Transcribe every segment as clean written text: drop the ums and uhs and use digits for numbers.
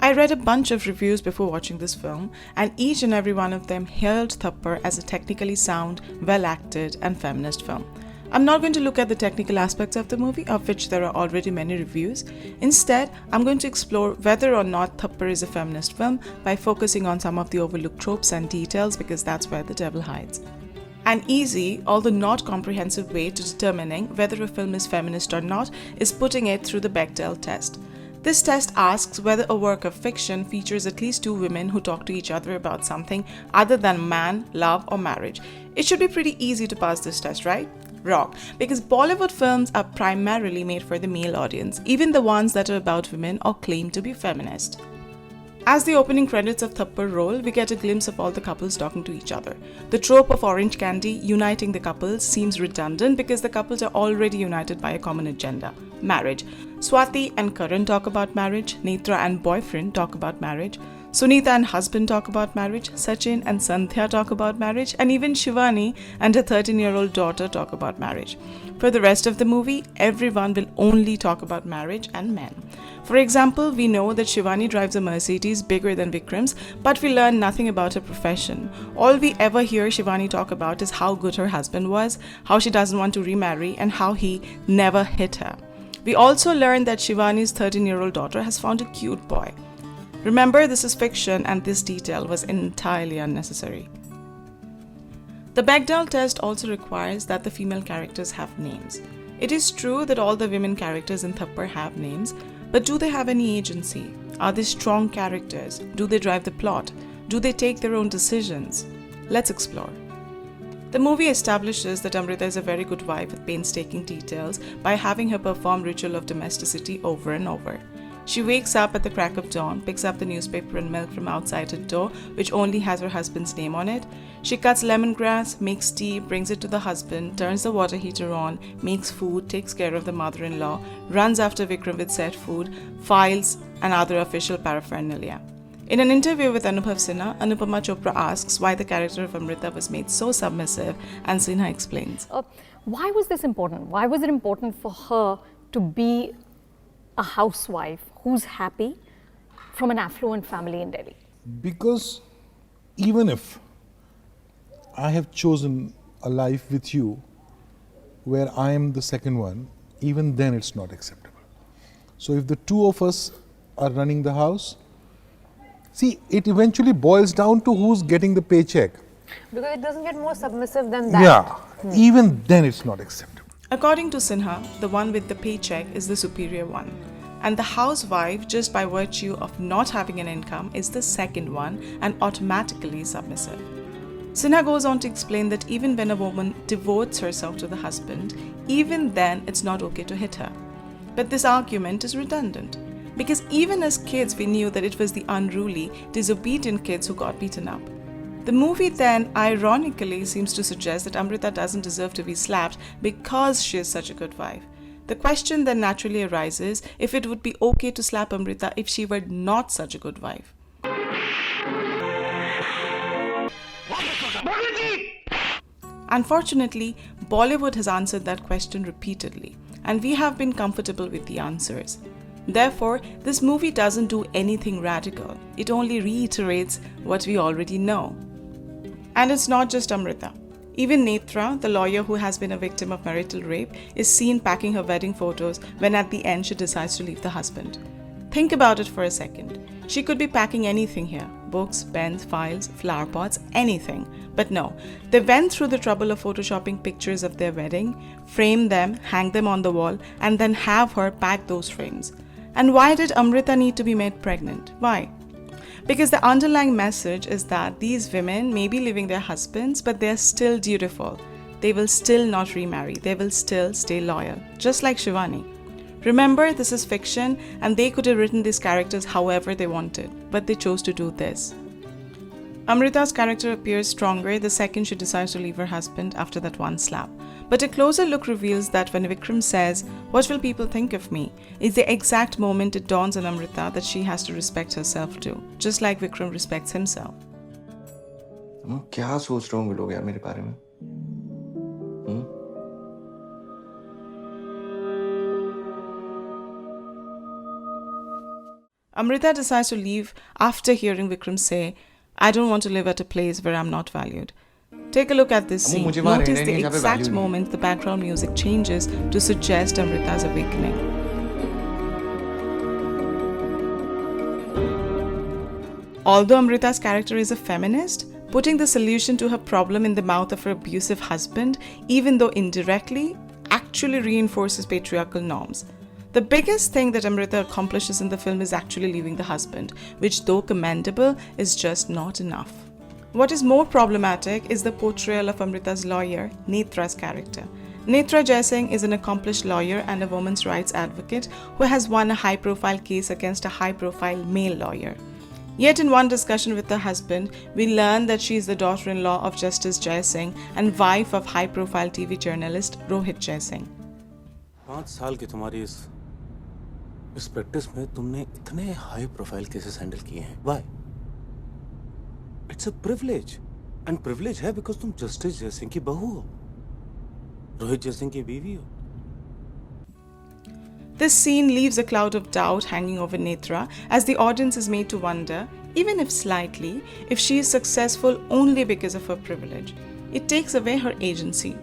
I read a bunch of reviews before watching this film, and each and every one of them hailed Thappar as a technically sound, well acted, and feminist film. I'm not going to look at the technical aspects of the movie, of which there are already many reviews. Instead, I'm going to explore whether or not Thappar is a feminist film by focusing on some of the overlooked tropes and details, because that's where the devil hides. An easy, although not comprehensive way to determining whether a film is feminist or not is putting it through the Bechdel test. This test asks whether a work of fiction features at least two women who talk to each other about something other than man, love, or marriage. It should be pretty easy to pass this test, right? Wrong, because Bollywood films are primarily made for the male audience, even the ones that are about women or claim to be feminist. As the opening credits of Thappar roll, we get a glimpse of all the couples talking to each other. The trope of orange candy uniting the couples seems redundant because the couples are already united by a common agenda: marriage. Swati and Karan talk about marriage, Netra and boyfriend talk about marriage, Sunita and husband talk about marriage, Sachin and Sandhya talk about marriage, and even Shivani and her 13-year-old daughter talk about marriage. For the rest of the movie, everyone will only talk about marriage and men. For example, we know that Shivani drives a Mercedes bigger than Vikram's, but we learn nothing about her profession. All we ever hear Shivani talk about is how good her husband was, how she doesn't want to remarry, and how he never hit her. We also learn that Shivani's 13-year-old daughter has found a cute boy. Remember, this is fiction, and this detail was entirely unnecessary. The Bechdel test also requires that the female characters have names. It is true that all the women characters in Thappar have names, but do they have any agency? Are they strong characters? Do they drive the plot? Do they take their own decisions? Let's explore. The movie establishes that Amrita is a very good wife with painstaking details by having her perform ritual of domesticity over and over. She wakes up at the crack of dawn, picks up the newspaper and milk from outside her door, which only has her husband's name on it. She cuts lemongrass, makes tea, brings it to the husband, turns the water heater on, makes food, takes care of the mother-in-law, runs after Vikram with set food, files, and other official paraphernalia. In an interview with Anubhav Sinha, Anupama Chopra asks why the character of Amrita was made so submissive, and Sinha explains. Why was this important? Why was it important for her to be a housewife who's happy from an affluent family in Delhi? Because even if I have chosen a life with you where I am the second one, even then it's not acceptable. So if the two of us are running the house, see, it eventually boils down to who's getting the paycheck. Because it doesn't get more submissive than that. Yeah, even then it's not acceptable. According to Sinha, the one with the paycheck is the superior one, and the housewife, just by virtue of not having an income, is the second one and automatically submissive. Sinha goes on to explain that even when a woman devotes herself to the husband, even then it's not okay to hit her. But this argument is redundant, because even as kids we knew that it was the unruly, disobedient kids who got beaten up. The movie then ironically seems to suggest that Amrita doesn't deserve to be slapped because she is such a good wife. The question then naturally arises if it would be okay to slap Amrita if she were not such a good wife. Unfortunately, Bollywood has answered that question repeatedly, and we have been comfortable with the answers. Therefore, this movie doesn't do anything radical. It only reiterates what we already know. And it's not just Amrita. Even Netra, the lawyer who has been a victim of marital rape, is seen packing her wedding photos when at the end she decides to leave the husband. Think about it for a second. She could be packing anything here: books, pens, files, flower pots, anything. But no, they went through the trouble of photoshopping pictures of their wedding, frame them, hang them on the wall, and then have her pack those frames. And why did Amrita need to be made pregnant? Why? Because the underlying message is that these women may be leaving their husbands, but they're still dutiful. They will still not remarry. They will still stay loyal, just like Shivani. Remember, this is fiction, and they could have written these characters however they wanted, but they chose to do this. Amrita's character appears stronger the second she decides to leave her husband after that one slap. But a closer look reveals that when Vikram says, "What will people think of me?" is the exact moment it dawns on Amrita that she has to respect herself too, just like Vikram respects himself. क्या सोच रहे होंगे लोग यार मेरे बारे में? Amrita decides to leave after hearing Vikram say, "I don't want to live at a place where I'm not valued." Take a look at this scene. मुझे वहाँ Notice रहना the नहीं है जहाँ पे exact value नहीं है। moment the background music changes to suggest Amrita's awakening. Although Amrita's character is a feminist, putting the solution to her problem in the mouth of her abusive husband, even though indirectly, actually reinforces patriarchal norms. The biggest thing that Amrita accomplishes in the film is actually leaving the husband, which, though commendable, is just not enough. What is more problematic is the portrayal of Amrita's lawyer, Netra's character. Netra Jaising is an accomplished lawyer and a women's rights advocate who has won a high-profile case against a high-profile male lawyer. Yet in one discussion with her husband, we learn that she is the daughter-in-law of Justice Jaising and wife of high-profile TV journalist Rohit Jaising. 5 साल की तुम्हारी इस practice में तुमने इतने high profile cases handle किए हैं। Why? It's a privilege, and privilege है बिकॉज तुम जस्टिस जयसिंह की बहू हो, रोहित जयसिंह की बीवी हो। This scene leaves a cloud of doubt hanging over Netra as the audience is made to wonder, even if slightly, if she is successful only because of her privilege. It takes away her agency.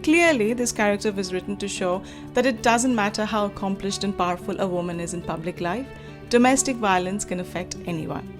Clearly, this character was written to show that it doesn't matter how accomplished and powerful a woman is in public life, domestic violence can affect anyone.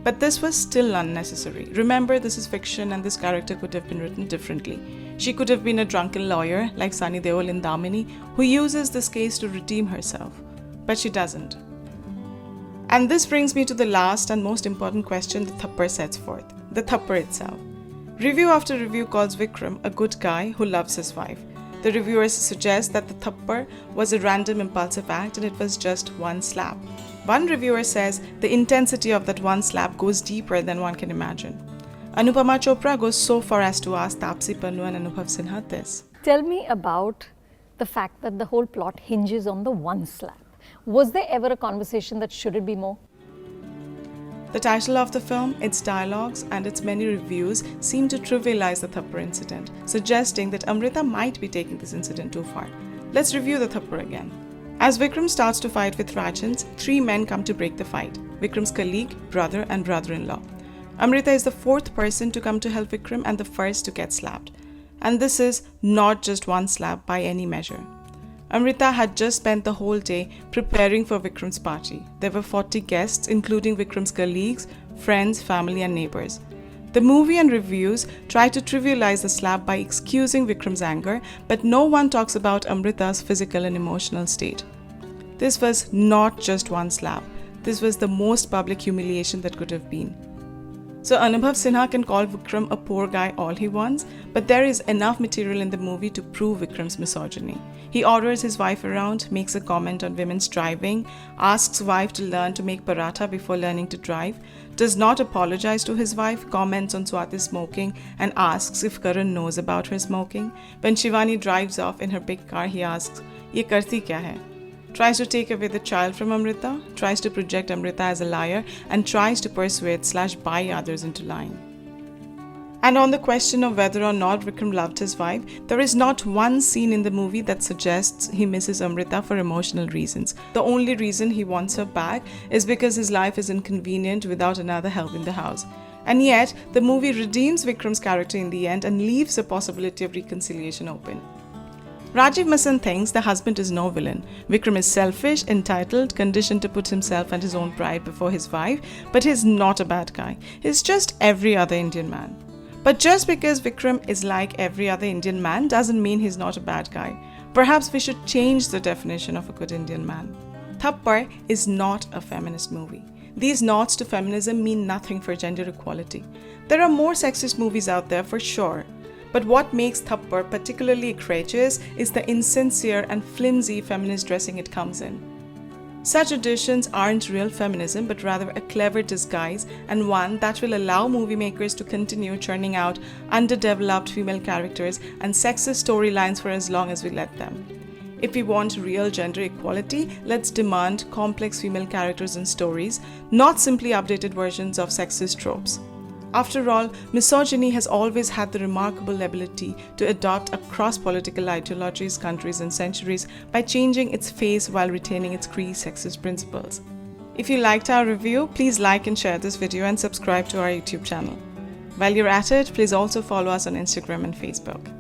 But this was still unnecessary. Remember, this is fiction and this character could have been written differently. She could have been a drunken lawyer like Sunny Deol in Damini who uses this case to redeem herself. But she doesn't. And this brings me to the last and most important question the Thappar sets forth, the Thappar itself. Review after review calls Vikram a good guy who loves his wife. The reviewers suggest that the Thappar was a random impulsive act and it was just one slap. One reviewer says the intensity of that one slap goes deeper than one can imagine. Anupama Chopra goes so far as to ask Taapsee Pannu and Anubhav Sinha this. Tell me about the fact that the whole plot hinges on the one slap. Was there ever a conversation that should it be more? The title of the film, its dialogues, and its many reviews seem to trivialize the Thappar incident, suggesting that Amrita might be taking this incident too far. Let's review the Thappar again. As Vikram starts to fight with Rajans, 3 men come to break the fight: Vikram's colleague, brother, and brother-in-law. Amrita is the 4th person to come to help Vikram and the first to get slapped. And this is not just one slap by any measure. Amrita had just spent the whole day preparing for Vikram's party. There were 40 guests, including Vikram's colleagues, friends, family, and neighbors. The movie and reviews try to trivialize the slap by excusing Vikram's anger, but no one talks about Amrita's physical and emotional state. This was not just one slap. This was the most public humiliation that could have been. So Anubhav Sinha can call Vikram a poor guy all he wants, but there is enough material in the movie to prove Vikram's misogyny. He orders his wife around, makes a comment on women's driving, asks wife to learn to make paratha before learning to drive, does not apologize to his wife, comments on Swati's smoking, and asks if Karan knows about her smoking. When Shivani drives off in her big car, he asks, "Ye karti kya hai?" Tries to take away the child from Amrita, tries to project Amrita as a liar, and tries to persuade/buy others into lying. And on the question of whether or not Vikram loved his wife, there is not one scene in the movie that suggests he misses Amrita for emotional reasons. The only reason he wants her back is because his life is inconvenient without another help in the house. And yet, the movie redeems Vikram's character in the end and leaves the possibility of reconciliation open. Rajiv Masand thinks the husband is no villain. Vikram is selfish, entitled, conditioned to put himself and his own pride before his wife, but he's not a bad guy. He's just every other Indian man. But just because Vikram is like every other Indian man doesn't mean he's not a bad guy. Perhaps we should change the definition of a good Indian man. Thappar is not a feminist movie. These nods to feminism mean nothing for gender equality. There are more sexist movies out there for sure. But what makes Thappar particularly egregious is the insincere and flimsy feminist dressing it comes in. Such auditions aren't real feminism, but rather a clever disguise, and one that will allow movie makers to continue churning out underdeveloped female characters and sexist storylines for as long as we let them. If we want real gender equality, let's demand complex female characters and stories, not simply updated versions of sexist tropes. After all, misogyny has always had the remarkable ability to adopt across political ideologies, countries, and centuries by changing its face while retaining its pre-sexist principles. If you liked our review, please like and share this video and subscribe to our YouTube channel. While you're at it, please also follow us on Instagram and Facebook.